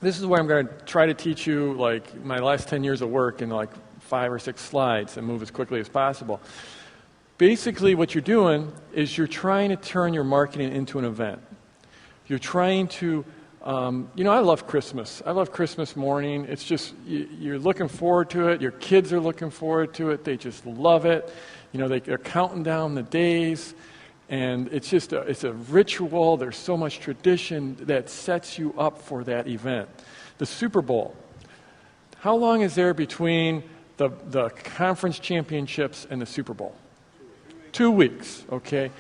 This is where I'm going to try to teach you like my last 10 years of work in like 5 or 6 slides and move as quickly as possible. Basically, what you're doing is you're trying to turn your marketing into an event. You're trying to, I love Christmas. I love Christmas morning. It's just, you're looking forward to it. Your kids are looking forward to it. They just love it. They're counting down the days. And it's just it's a ritual. There's so much tradition that sets you up for that event. The Super Bowl. How long is there between the conference championships and the Super Bowl? 2 weeks, okay.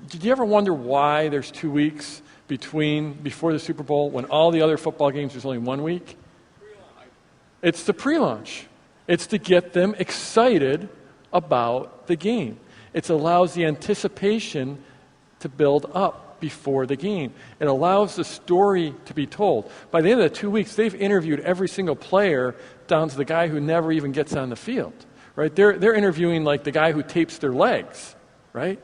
Did you ever wonder why there's 2 weeks before the Super Bowl when all the other football games there's only 1 week? It's the pre-launch. It's to get them excited about the game. It allows the anticipation to build up before the game. It allows the story to be told. By the end of the 2 weeks, they've interviewed every single player down to the guy who never even gets on the field. Right? They're interviewing like the guy who tapes their legs. Right?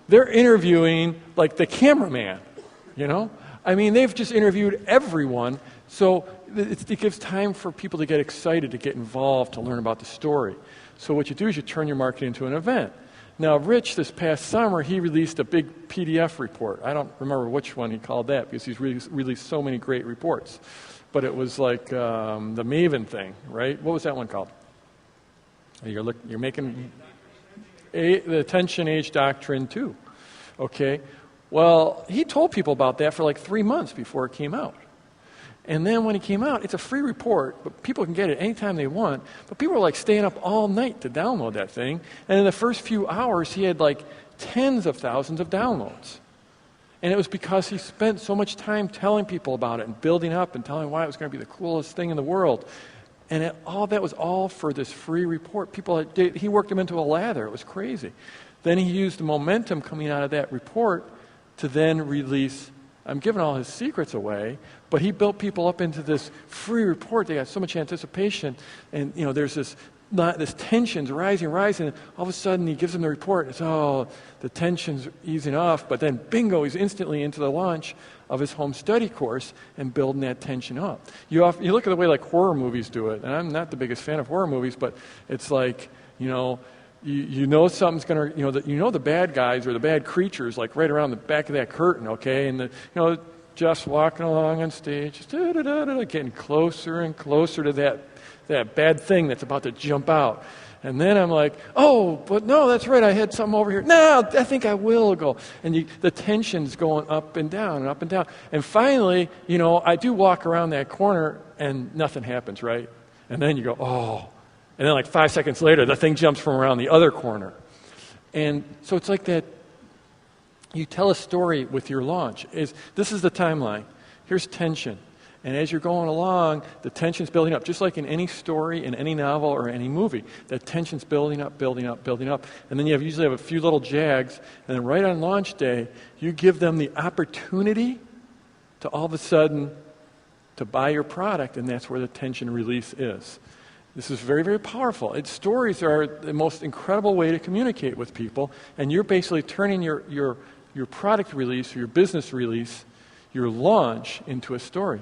They're interviewing like the cameraman. They've just interviewed everyone. So it gives time for people to get excited, to get involved, to learn about the story. So what you do is you turn your marketing into an event. Now, Rich, this past summer, he released a big PDF report. I don't remember which one he called that because he's released so many great reports. But it was like the Maven thing, right? What was that one called? You're making the Attention Age Doctrine 2. Okay. Well, he told people about that for like 3 months before it came out. And then when it came out, it's a free report, but people can get it anytime they want. But people were like staying up all night to download that thing. And in the first few hours, he had like tens of thousands of downloads. And it was because he spent so much time telling people about it and building up and telling why it was going to be the coolest thing in the world. And all that was all for this free report. He worked them into a lather. It was crazy. Then he used the momentum coming out of that report to then release. I'm giving all his secrets away, but he built people up into this free report. They got so much anticipation, and there's this tension's rising. And all of a sudden, he gives them the report. It's the tension's easing off, but then bingo, he's instantly into the launch of his home study course and building that tension up. You look at the way like horror movies do it, and I'm not the biggest fan of horror movies, but it's like something's going to, the bad guys or the bad creatures, like right around the back of that curtain, okay? And Jeff's walking along on stage, getting closer and closer to that bad thing that's about to jump out. And then I'm like, but no, that's right, I had something over here. No, I think I will go. And the tension's going up and down and up and down. And finally, I do walk around that corner and nothing happens, right? And then you go, And then like 5 seconds later, the thing jumps from around the other corner. And so it's like that. You tell a story with your launch. This is the timeline. Here's tension. And as you're going along, the tension's building up. Just like in any story, in any novel, or any movie, that tension's building up. And then you usually have a few little jags. And then right on launch day, you give them the opportunity to all of a sudden to buy your product, and that's where the tension release is. This is very, very powerful. Stories are the most incredible way to communicate with people, and you're basically turning your product release or your business release, your launch, into a story.